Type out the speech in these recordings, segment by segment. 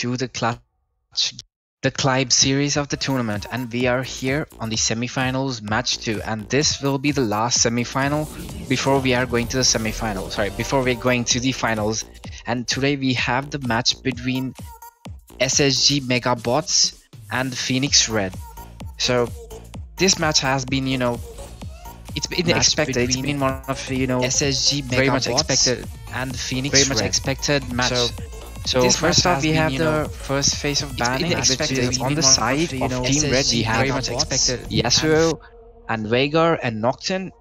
to the Climb series of the tournament, and we are here on the semifinals match 2, and this will be the last semifinal before we are going to the before we're going to the finals. And today we have the match between SSG Megabots and Phoenix Red. So this match has been, it's been expected. It's been one of, SSG very much expected and Phoenix very much expected match. So first off, we have the first phase of banning, which is on the side of Team Red. We have very much expected Yasuo and Veigar and Nocturne,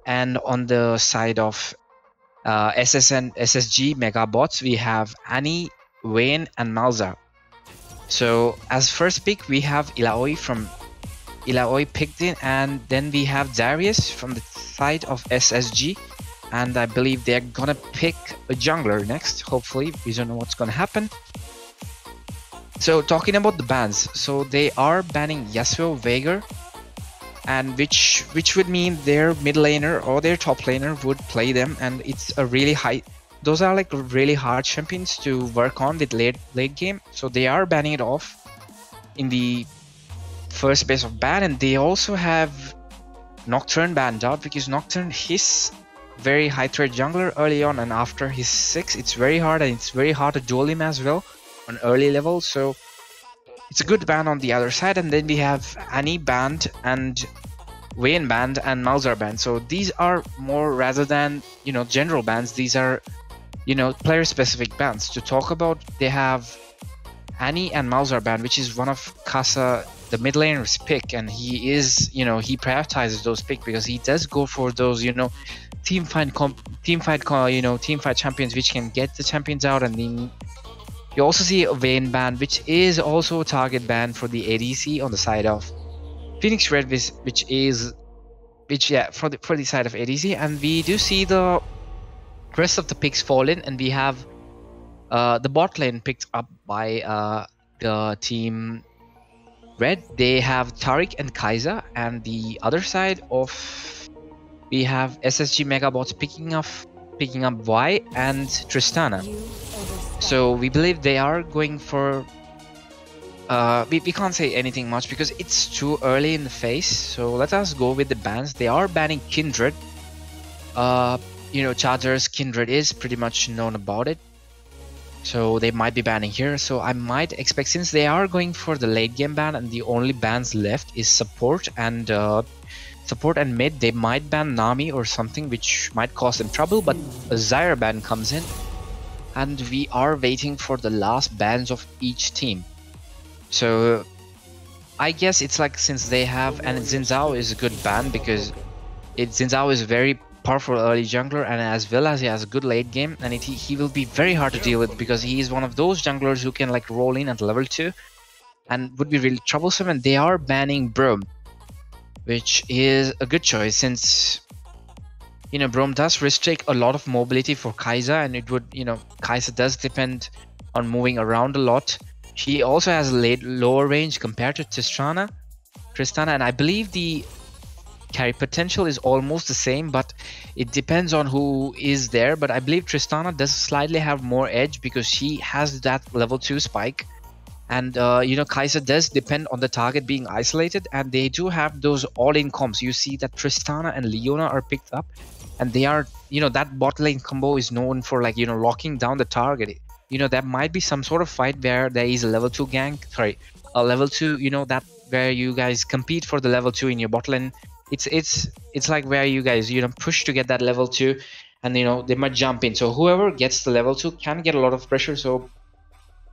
and on the side of SSG Megabots, we have Annie, Vayne, and Malza. So as first pick, we have Illaoi picked in, and then we have Darius from the side of SSG. And I believe they're gonna pick a jungler next. Hopefully, we don't know what's gonna happen. So talking about the bans, so they are banning Yasuo, Veigar, and which would mean their mid laner or their top laner would play them, and it's a really high. Those are like really hard champions to work on with late game. So they are banning it off in the first phase of ban, and they also have Nocturne banned out because Nocturne his very high threat jungler early on, and after his 6 it's very hard, and it's very hard to duel him as well on early level. So it's a good ban on the other side. And then we have Annie banned and Vayne banned and Malzar banned. So these are more, rather than general bans, these are player specific bans. To talk about, they have Annie and Malzar banned, which is one of Kasa the mid laner's pick, and he is he prioritizes those picks because he does go for those team fight champions which can get the champions out. And then you also see a Vayne ban, which is also a target ban for the ADC on the side of Phoenix Red, which for the side of ADC. And we do see the rest of the picks fall in, and we have the bot lane picked up by the team Red. They have Taric and Kai'Sa, and the other side of we have SSG Megabots picking up Vi and Tristana. So we believe they are going for we can't say anything much because it's too early in the phase. So let us go with the bans. They are banning Kindred. Chargers Kindred is pretty much known about it. So they might be banning here. So I might expect, since they are going for the late game ban and the only bans left is support and mid, they might ban Nami or something which might cause them trouble, but a Zyra ban comes in, and we are waiting for the last bans of each team. So I guess it's like, since they have, and Xin Zhao is a good ban because Xin Zhao is very powerful early jungler, and as well as he has a good late game, and he will be very hard to deal with because he is one of those junglers who can like roll in at level 2 and would be really troublesome. And they are banning Braum, which is a good choice since Braum does restrict a lot of mobility for Kai'Sa, and it would Kai'Sa does depend on moving around a lot. She also has a lower range compared to Tristana, and I believe the carry potential is almost the same, but it depends on who is there. But I believe Tristana does slightly have more edge because she has that level 2 spike. And Kai'Sa does depend on the target being isolated, and they do have those all-in comps. You see that Tristana and Leona are picked up, and they are that bot lane combo is known for like locking down the target. There might be some sort of fight where there is a level 2 gank, a level 2 that where you guys compete for the level 2 in your bot lane. It's like where you guys push to get that level 2, and they might jump in. So whoever gets the level 2 can get a lot of pressure. So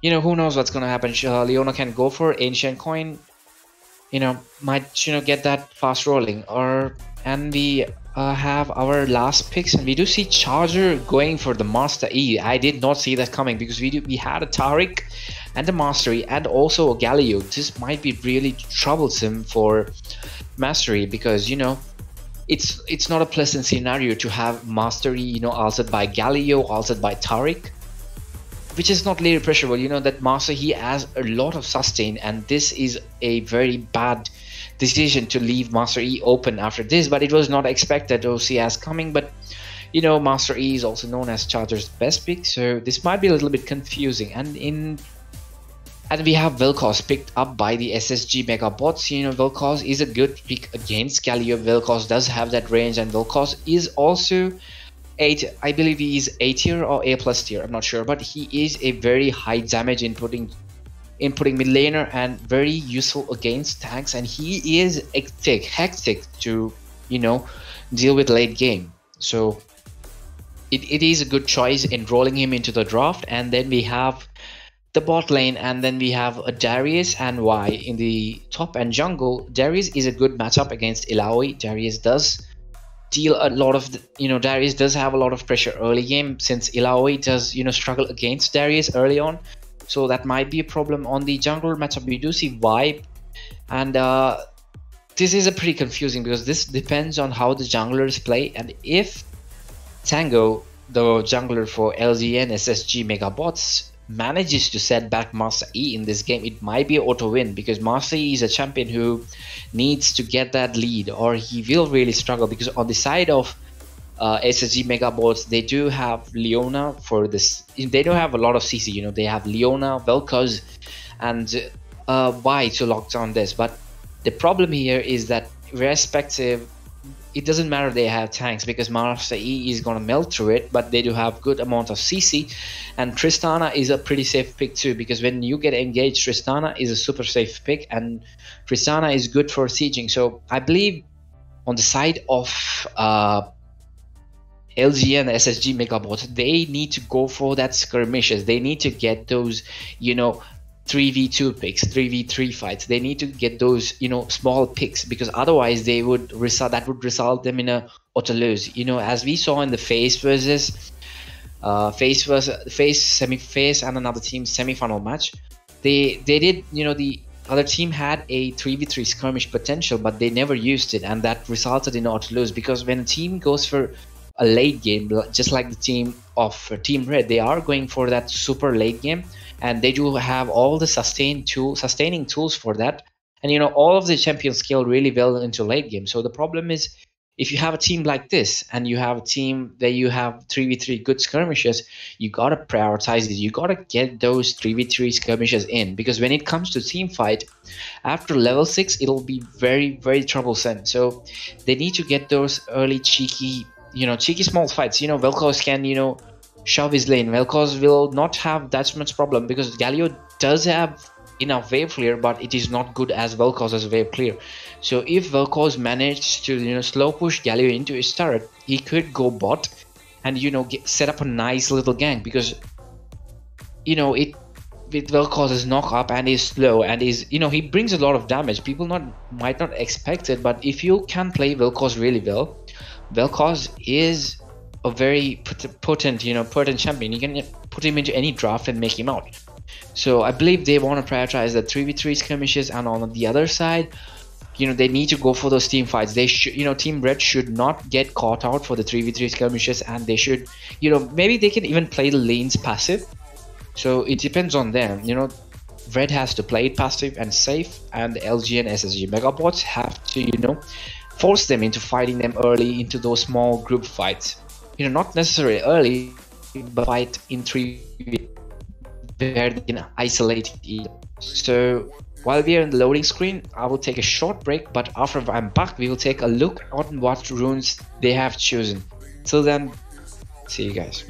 who knows what's gonna happen. Leona can go for Ancient Coin, might get that fast rolling. And we have our last picks, and we do see Charger going for the Master E. I did not see that coming because we had a Taric and a Master E and also a Galio. This might be really troublesome for Master E because it's not a pleasant scenario to have Master E altered by Galio, altered by Taric, which is not really preferable. That Master, he has a lot of sustain, and this is a very bad decision to leave Master E open after this. But it was not expected OCS coming. But Master E is also known as Charger's best pick, so this might be a little bit confusing. And in And we have Vel'Koz picked up by the SSG Megabots. Vel'Koz is a good pick against Galio. Vel'Koz does have that range, and Vel'Koz is also eight. I believe he is A tier or A plus tier. I'm not sure, but he is a very high damage inputting mid laner and very useful against tanks. And he is hectic to deal with late game. So it is a good choice enrolling him into the draft. And then we have the bot lane, and then we have a Darius and Y in the top and jungle. Darius is a good matchup against Illaoi. Darius does deal a lot of Darius does have a lot of pressure early game, since Illaoi does struggle against Darius early on. So that might be a problem on the jungler matchup. We do see Y, and this is a pretty confusing because this depends on how the junglers play. And if Tango, the jungler for LGN SSG Megabots, manages to set back Master E in this game, it might be auto win, because Master E is a champion who needs to get that lead or he will really struggle. Because on the side of SSG Megabots, they do have Leona for this. They don't have a lot of CC. They have Leona, Vel'Koz, and Y to lock down this. But the problem here is that irrespective, it doesn't matter they have tanks, because Master E is gonna melt through it, but they do have good amount of CC. And Tristana is a pretty safe pick too, because when you get engaged, Tristana is a super safe pick, and Tristana is good for sieging. So I believe on the side of LG and SSG Megabots, they need to go for that skirmishes. They need to get those 3v2 picks, 3v3 fights. They need to get those small picks, because otherwise they would result them in a auto lose. As we saw in the face versus face and another team semi-final match, they did the other team had a 3v3 skirmish potential, but they never used it, and that resulted in auto lose. Because when a team goes for a late game, just like the team of Team Red, they are going for that super late game, and they do have all the sustaining tools for that. And all of the champions scale really well into late game. So the problem is, if you have a team like this and you have a team that you have 3v3 good skirmishes, you gotta prioritize it. You gotta get those 3v3 skirmishes in, because when it comes to team fight, after level 6, it'll be very, very troublesome. So they need to get those early cheeky small fights. Vel'Koz can shove his lane. Vel'Koz will not have that much problem, because Galio does have enough wave clear, but it is not good as Vel'Koz's wave clear. So if Vel'Koz managed to slow push Galio into his turret, he could go bot and set up a nice little gank, because it with Vel'Koz's knock up and is slow and is he brings a lot of damage. People might not expect it, but if you can play Vel'Koz really well, Vel'Koz is a very potent champion. You can put him into any draft and make him out. So I believe they want to prioritize the 3v3 skirmishes, and on the other side, they need to go for those team fights. They should, Team Red should not get caught out for the 3v3 skirmishes, and they should, maybe they can even play the lanes passive. So it depends on them. Red has to play it passive and safe, and LG and SSG Megabots have to, force them into fighting them early into those small group fights. Not necessarily early, but fight in 3v where they can isolate it. So while we are in the loading screen, I will take a short break, but after I'm back, we will take a look on what runes they have chosen. Till then, see you guys.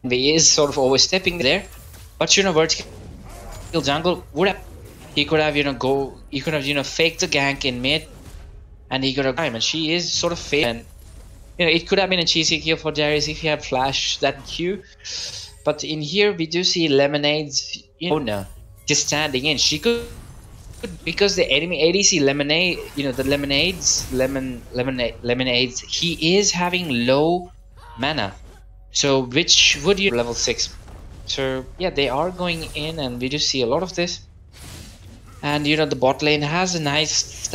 He is sort of overstepping there, but you know, vertical jungle would have, he could have, you know, he could have, you know, faked the gank in mid, and he could have time, and she is sort of fake, and you know, it could have been a cheesy kill for Darius if he had flashed that Q. But in here we do see Lemonade's, you know, just standing in. She could, because the enemy ADC Lemonade, you know, the Lemonades, he is having low mana. So which would you level 6? So yeah, they are going in, and we do see a lot of this. And you know, the bot lane has a nice